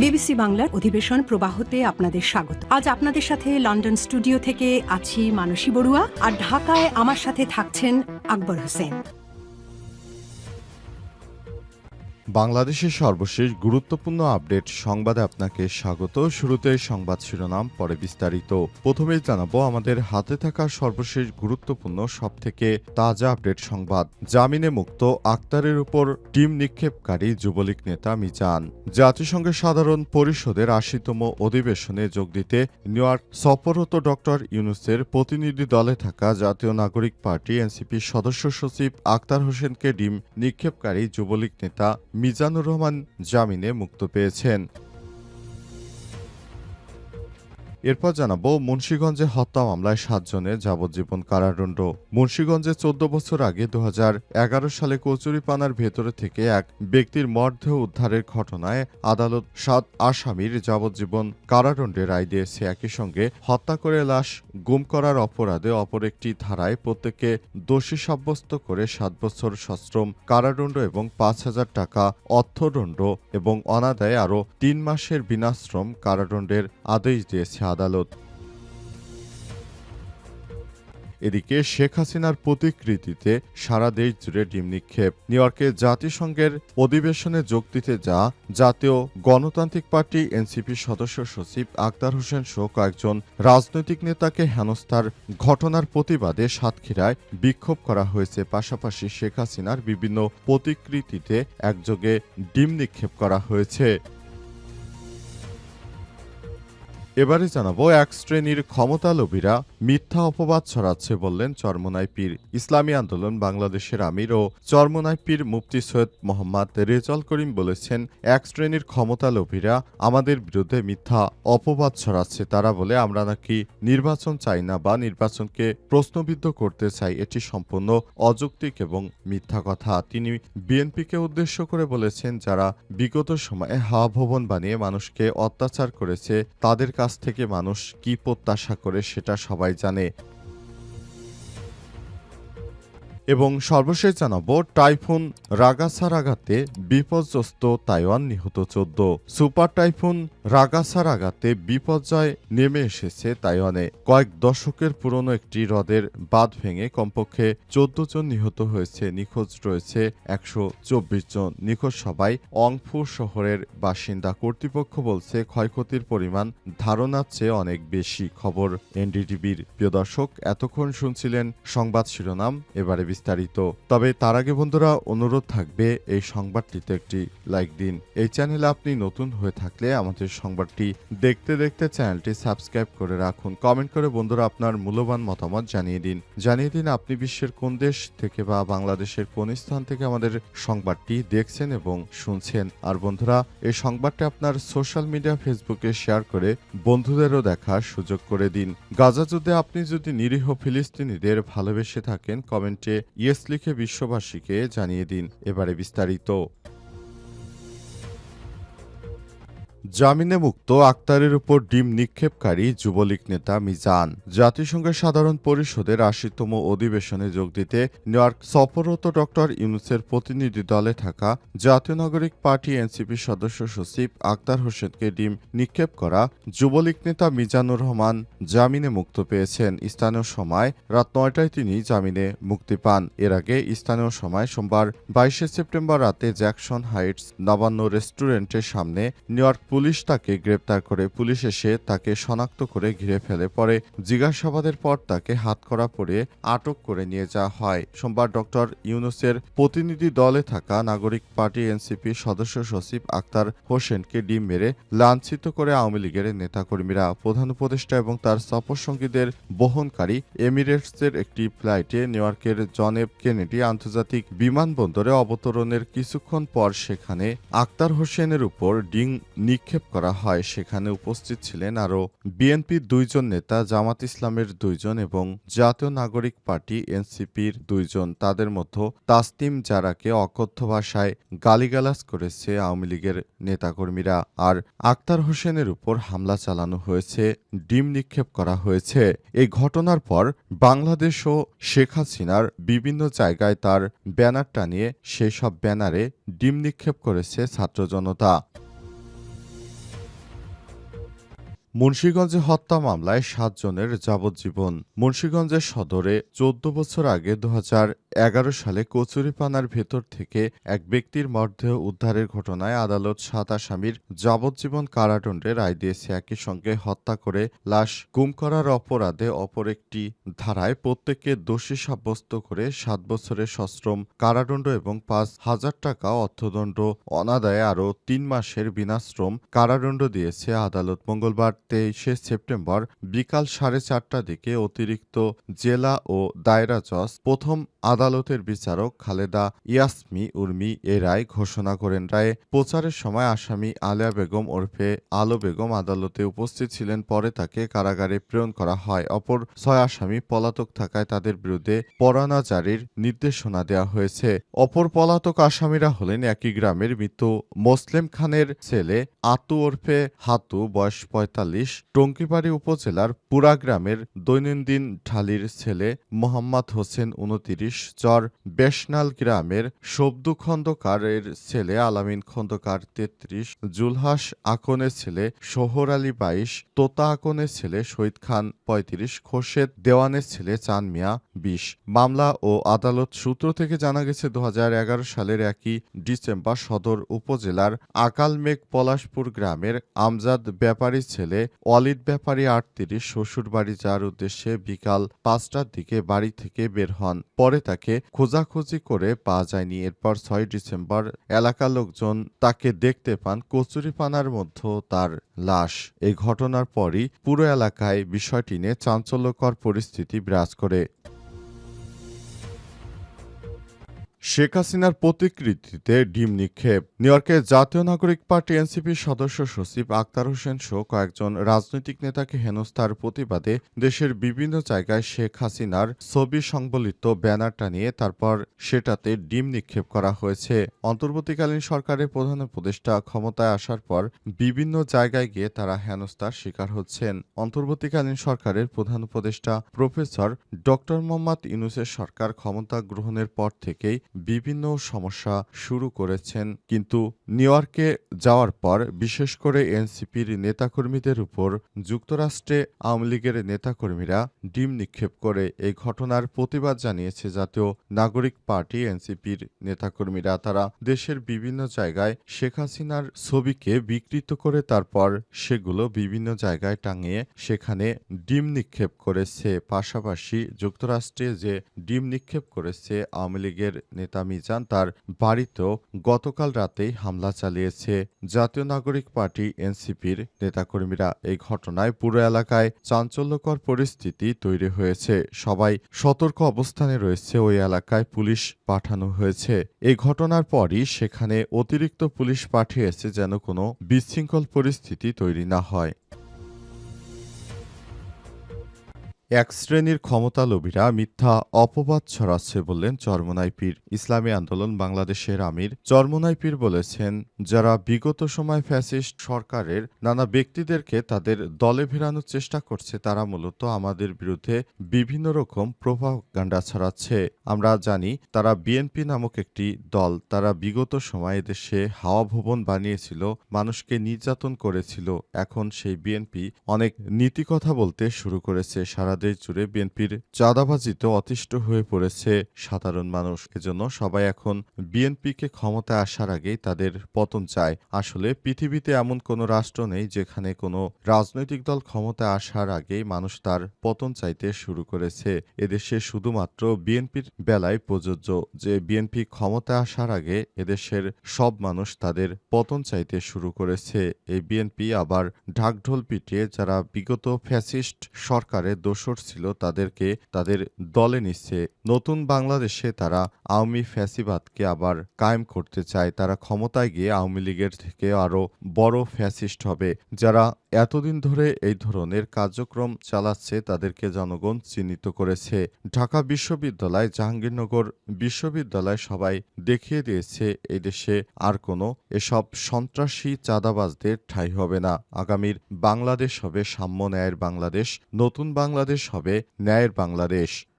BBC বাংলার অধিবেশন প্রবাহতে আপনাদের স্বাগত। আজ আপনাদের সাথে লন্ডন স্টুডিও থেকে আছি মানসী বড়ুয়া, আর ঢাকায় আমার সাথে থাকছেন আকবর হোসেন। বাংলাদেশের সর্বশেষ গুরুত্বপূর্ণ আপডেট সংবাদে আপনাকে স্বাগত। শুরুতে সংবাদ শিরোনাম, পরে বিস্তারিত। প্রথমেই জানাবো আমাদের হাতে থাকা সর্বশেষ গুরুত্বপূর্ণ সবথেকে তাজা আপডেট সংবাদ। জামিনে মুক্ত আক্তারের উপর টিম নিক্ষেপকারী যুবলীগ নেতা মিজান। জাতিসংঘের সাধারণ পরিষদের ৮০তম অধিবেশনে যোগ দিতে নিউ ইয়র্ক সফররত ডক্টর ইউনূসের প্রতিনিধি দলে থাকা জাতীয় নাগরিক পার্টি এনসিপির সদস্য সচিব আক্তার হোসেনকে ডিম নিক্ষেপকারী যুবলীগ নেতা মিজানুর রহমান জামিনে মুক্ত পেয়েছেন। এরপর জানাবো মুন্সিগঞ্জে হত্যা মামলায় ৭ জনের যাবজ্জীবন কারাদণ্ড। মুন্সিগঞ্জে ১৪ বছর আগে ২০১১ সালে কচুরিপানার ভেতরে থেকে এক ব্যক্তির মরদেহ উদ্ধারের ঘটনায় আদালত ৭ আসামির যাবজ্জীবন কারাদণ্ডের রায় দিয়েছে। একই সঙ্গে হত্যা করে লাশ গুম করার অপরাধে অপর একটি ধারায় প্রত্যেককে দোষী সাব্যস্ত করে ৭ বছর সশ্রম কারাদণ্ড এবং ৫,০০০ টাকা অর্থদণ্ড এবং অনাদায়ে আরও ৩ মাসের বিনাশ্রম কারাদণ্ডের আদেশ দিয়েছে আদালত। এদিকে শেখ হাসিনার প্রতিকৃতিতে সারা দেশ জুড়ে ডিম নিক্ষেপ। নিউ ইয়র্কে জাতিসংঘের অধিবেশনে যোগ দিতে জাতীয় গণতান্ত্রিক পার্টি এনসিপির সদস্য সচিব আক্তার হোসেন সহ কয়েকজন রাজনৈতিক নেতাকে হেনস্থার ঘটনার প্রতিবাদে সাতক্ষীরায় বিক্ষোভ করা হয়েছে। পাশাপাশি শেখ হাসিনার বিভিন্ন প্রতিকৃতিতে একযোগে ডিম নিক্ষেপ করা হয়েছে। এবারে জানাবো এক শ্রেণীর ক্ষমতালোভীরা মিথ্যা অপবাদ ছড়াচ্ছে বললেন চরমোনাই পীর। ইসলামী আন্দোলন বাংলাদেশের আমির ও চরমোনাই পীর মুফতি সৈয়দ মোহাম্মদ রেজাউল করিম বলেছেন, এক শ্রেণীর ক্ষমতালোভীরা আমাদের বিরুদ্ধে মিথ্যা অপবাদ ছড়াচ্ছে। তারা বলে আমরা নাকি নির্বাচন চাই না বা নির্বাচনকে প্রশ্নবিদ্ধ করতে চাই। এটি সম্পূর্ণ অযৌক্তিক এবং মিথ্যা কথা। তিনি বিএনপিকে উদ্দেশ্য করে বলেছেন, যারা বিগত সময়ে হাওয়া ভবন বানিয়ে মানুষকে অত্যাচার করেছে তাদের কাছ থেকে মানুষ কি প্রত্যাশা করে সেটা সবাই জানে। এবং সর্বশেষ জানাবো টাইফুন রাগাসার আঘাতে বিপর্যস্ত তাইওয়ান, নিহত ১৪। সুপার টাইফুন রাগাসার আঘাতে বিপর্যয় নেমে এসেছে তাইওয়ানে। কয়েক দশকের পুরনো একটি হ্রদের বাঁধ ভেঙে কমপক্ষে ১৪ জন নিহত হয়েছে। নিখোঁজ রয়েছে ১২৪ জন। নিখোঁজ সবাই অংফু শহরের বাসিন্দা। কর্তৃপক্ষ বলছে ক্ষয়ক্ষতির পরিমাণ ধারণার চেয়ে অনেক বেশি। খবর এনডিটিভির। প্রিয় দর্শক, এতক্ষণ শুনছিলেন সংবাদ শিরোনাম, এবারে বিস্তারিত। তবে তার আগে বন্ধুরা অনুরোধ থাকবে এই সংবাদটিতে একটি লাইক দিন। এই চ্যানেলে আপনি নতুন হয়ে থাকলে আমাদের সংবাদটি দেখতে দেখতে চ্যানেলটি সাবস্ক্রাইব করে রাখুন। কমেন্ট করে বন্ধুরা আপনার মূল্যবান মতামত জানিয়ে দিন আপনি বিশ্বের কোন দেশ থেকে বা বাংলাদেশের কোন স্থান থেকে আমাদের সংবাদটি দেখছেন এবং শুনছেন। আর বন্ধুরা, এই সংবাদটি আপনার সোশ্যাল মিডিয়া ফেসবুকে শেয়ার করে বন্ধুদেরও দেখার সুযোগ করে দিন। গাজা যুদ্ধে আপনি যদি নিরীহ ফিলিস্তিনিদের ভালোবেসে থাকেন, কমেন্টে ইয়েস লিখে বিশ্ববাসীকে জানিয়ে দিন। এবারে বিস্তারিত। জামিনে মুক্ত আক্তারের উপর ডিম নিক্ষেপকারী যুবলীগ নেতা মিজান। জাতিসংঘের সাধারণ পরিষদের ৮০তম অধিবেশনে যোগ দিতে নিউ ইয়র্ক সফররত ডক্টর ইউনূসের প্রতিনিধি দলে থাকা জাতীয় নাগরিক পার্টি এনসিপির সদস্য সচিব আক্তার হোসেনকে ডিম নিক্ষেপ করা যুবলীগ নেতা মিজানুর রহমান জামিনে মুক্ত পেয়েছেন। স্থানীয় সময় রাত ৯টায় তিনি জামিনে মুক্তি পান। এর আগে স্থানীয় সময় সোমবার ২২শে সেপ্টেম্বর রাতে জ্যাকসন হাইটস নবান্ন রেস্টুরেন্টের সামনে নিউ ইয়র্ক পুলিশ তাকে গ্রেপ্তার করে। পুলিশ এসে তাকে শনাক্ত করে ঘিরে ফেলে। পরে জিজ্ঞাসাবাদের পর তাকে হাতকড়া পরে আটক করে নিয়ে যাওয়া হয়। সোমবার ডক্টর ইউনূসের প্রতিনিধি দলে থাকা নাগরিক পার্টি এনসিপির সদস্য সচিব আক্তার হোসেনকে ডিম মেরে লাঞ্ছিত করে আওয়ামী লীগের নেতাকর্মীরা। প্রধান উপদেষ্টা এবং তার সফরসঙ্গীদের বহনকারী এমিরেটসের একটি ফ্লাইটে নিউ ইয়র্কের জন এফ কেনেডি আন্তর্জাতিক বিমানবন্দরে অবতরণের কিছুক্ষণ পর সেখানে আক্তার হোসেনের উপর ডিম নিক্ষেপ করা হয়। সেখানে উপস্থিত ছিলেন আরও বিএনপির ২ জন নেতা, জামাত ইসলামের ২ জন এবং জাতীয় নাগরিক পার্টি এনসিপির ২ জন। তাদের মধ্যে তাসনিম জারাকে অকথ্য ভাষায় গালিগালাজ করেছে আওয়ামী লীগের নেতাকর্মীরা। আর আক্তার হোসেনের উপর হামলা চালানো হয়েছে, ডিম নিক্ষেপ করা হয়েছে। এই ঘটনার পর বাংলাদেশ ও শেখ হাসিনার বিভিন্ন জায়গায় তার ব্যানার টানিয়ে সেই সব ব্যানারে ডিম নিক্ষেপ করেছে ছাত্র জনতা। মুন্সিগঞ্জে হত্যা মামলায় ৭ জনের যাবজ্জীবন। মুন্সিগঞ্জের সদরে ১৪ বছর আগে ২০১১ সালে কচুরিপানার ভেতর থেকে এক ব্যক্তির মরদেহ উদ্ধারের ঘটনায় আদালত ৭ আসামির যাবজ্জীবন কারাদণ্ডের রায় দিয়েছে। একই সঙ্গে হত্যা করে লাশ গুম করার অপরাধে অপর একটি ধারায় প্রত্যেককে দোষী সাব্যস্ত করে ৭ বছরের সশ্রম কারাদণ্ড এবং ৫,০০০ টাকা অর্থদণ্ড, অনাদায়ে আরও ৩ মাসের বিনাশ্রম কারাদণ্ড দিয়েছে আদালত। মঙ্গলবার ২৩ সেপ্টেম্বর বিকাল ৪:৩০টার দিকে অতিরিক্ত জেলা ও দায়রা জজ প্রথম আদালতের বিচারক খালেদা ইয়াসমি উর্মি এ রায় ঘোষণা করেন। রায়ে প্রচারের সময় আসামি আলেয়া বেগম ওরফে আলো বেগম আদালতে উপস্থিত ছিলেন। পরে তাকে কারাগারে প্রেরণ করা হয়। অপর ৬ আসামি পলাতক থাকায় তাদের বিরুদ্ধে পরোয়ানা জারির নির্দেশনা দেওয়া হয়েছে। অপর পলাতক আসামিরা হলেন একই গ্রামের মৃত মোসলেম খানের ছেলে আতু ওরফে হাতু, বয়স ৪৫, টঙ্গীবাড়ি উপজেলার পুরা গ্রামের দৈনন্দিন ঢালির ছেলে মোহাম্মদ হোসেন ২৯, চর বেশনাল গ্রামের শব্দু খন্দকারের ছেলে আলামিন খন্দকার ৩৩, জুলহাস আকনের ছেলে সোহর আলী ২২, তোতা আকনের ছেলে শহীদ খান ৩৫, খোরশেদ দেওয়ানের ছেলে চান মিয়া ২০। মামলা ও আদালত সূত্র থেকে জানা গেছে ২০১১ সালের ১ ডিসেম্বর সদর উপজেলার আকালমেঘ পলাশপুর গ্রামের আমজাদ ব্যাপারীর ছেলে অলিদ ব্যাপারী ৩৮ শ্বশুরবাড়ি যাওয়ার উদ্দেশ্যে বিকাল ৫টার দিকে বাড়ি থেকে বের হন। পরে তাকে খোঁজাখুঁজি করে পাওয়া যায়নি। এরপর ৬ ডিসেম্বর এলাকার লোকজন তাকে দেখতে পান কচুরিপানার মধ্যে তার লাশ। এই ঘটনার পরই পুরো এলাকায় বিষয়টি নিয়ে চাঞ্চল্যকর পরিস্থিতি বিরাজ করে। শেখ হাসিনার প্রতিকৃতিতে ডিম নিক্ষেপ। নিউ ইয়র্কের জাতীয় নাগরিক পার্টি এনসিপির সদস্য সচিব আক্তার হোসেন সহ কয়েকজন রাজনৈতিক নেতাকে হেনস্থার প্রতিবাদে দেশের বিভিন্ন জায়গায় শেখ হাসিনার ছবি সংবলিত ব্যানার টানিয়ে তারপর সেটাতে ডিম নিক্ষেপ করা হয়েছে। অন্তর্বর্তীকালীন সরকারের প্রধান উপদেষ্টা ক্ষমতায় আসার পর বিভিন্ন জায়গায় গিয়ে তারা হেনস্থার শিকার হচ্ছেন। অন্তর্বর্তীকালীন সরকারের প্রধান উপদেষ্টা প্রফেসর ড মোহাম্মদ ইউনূসের সরকার ক্ষমতা গ্রহণের পর থেকেই বিভিন্ন সমস্যা শুরু করেছেন, কিন্তু নিউ ইয়র্কে যাওয়ার পর বিশেষ করে এনসিপির নেতাকর্মীদের উপর যুক্তরাষ্ট্রে আওয়ামী লীগের নেতাকর্মীরা ডিম নিক্ষেপ করে এই ঘটনার প্রতিবাদ জানিয়েছে জাতীয় নাগরিক পার্টি এনসিপির নেতাকর্মীরা। তারা দেশের বিভিন্ন জায়গায় শেখ হাসিনার ছবিকে বিকৃত করে তারপর সেগুলো বিভিন্ন জায়গায় টাঙিয়ে সেখানে ডিম নিক্ষেপ করেছে। পাশাপাশি যুক্তরাষ্ট্রে যে ডিম নিক্ষেপ করেছে আওয়ামী লীগের নেতা মিজান, তার বাড়িতেও গতকাল রাতেই হামলা চালিয়েছে জাতীয় নাগরিক পার্টি এনসিপির নেতাকর্মীরা। এই ঘটনায় পুরো এলাকায় চাঞ্চল্যকর পরিস্থিতি তৈরি হয়েছে। সবাই সতর্ক অবস্থানে রয়েছে। ওই এলাকায় পুলিশ পাঠানো হয়েছে। এই ঘটনার পরই সেখানে অতিরিক্ত পুলিশ পাঠিয়েছে যেন কোনো বিশৃঙ্খল পরিস্থিতি তৈরি না হয়। এক শ্রেণীর ক্ষমতালোভীরা মিথ্যা অপবাদ ছড়াচ্ছে বললেন চরমোনাই পীর। ইসলামী আন্দোলন বাংলাদেশের আমির চরমোনাই পীর বলেছেন, যারা বিগত সময় ফ্যাসিস্ট সরকারের নানা ব্যক্তিদেরকে তাদের দলে ফেরানোর চেষ্টা করছে তারা মূলত আমাদের বিরুদ্ধে বিভিন্ন রকম প্রোপাগান্ডা ছড়াচ্ছে। আমরা জানি তারা বিএনপি নামক একটি দল। তারা বিগত সময়ে দেশে হাওয়া ভবন বানিয়েছিল, মানুষকে নির্যাতন করেছিল। এখন সেই বিএনপি অনেক নীতি কথা বলতে শুরু করেছে। সারা দেশ জুড়ে বিএনপির চাঁদাবাজিতে অতিষ্ঠ হয়ে পড়েছে সাধারণ মানুষ। এজন্য সবাই এখন বিএনপিকে ক্ষমতায় আসার আগেই তাদের পতন চায়। আসলে পৃথিবীতে এমন কোনো রাষ্ট্র নেই যেখানে কোনো রাজনৈতিক দল ক্ষমতায় আসার আগেই মানুষ তার পতন চাইতে শুরু করেছে। এদেশে শুধুমাত্র বিএনপির বেলায় প্রযোজ্য যে বিএনপি ক্ষমতায় আসার আগে এদেশের সব মানুষ তাদের পতন চাইতে শুরু করেছে। এই বিএনপি আবার ঢাকঢোল পিটিয়ে যারা বিগত ফ্যাসিস্ট সরকারের দোসর ছিল তাদেরকে তাদের দলে নিচ্ছে। নতুন বাংলাদেশে তারা আওয়ামী ফ্যাসিবাদকে আবার কায়েম করতে চায়। তারা ক্ষমতায় গিয়ে আওয়ামী লীগের থেকে আরো বড় ফ্যাসিস্ট হবে। যারা এতদিন ধরে এই ধরনের কার্যক্রম চালাচ্ছে তাদেরকে জনগণ চিহ্নিত করেছে। ঢাকা বিশ্ববিদ্যালয়, জাহাঙ্গীরনগর বিশ্ববিদ্যালয় সবাই দেখিয়ে দিয়েছে এই দেশে আর কোনো এসব সন্ত্রাসী চাঁদাবাজদের ঠাঁই হবে না। আগামীর বাংলাদেশ হবে সাম্য ন্যায়ের বাংলাদেশ। নতুন বাংলাদেশ হবে ন্যায়ের বাংলাদেশ।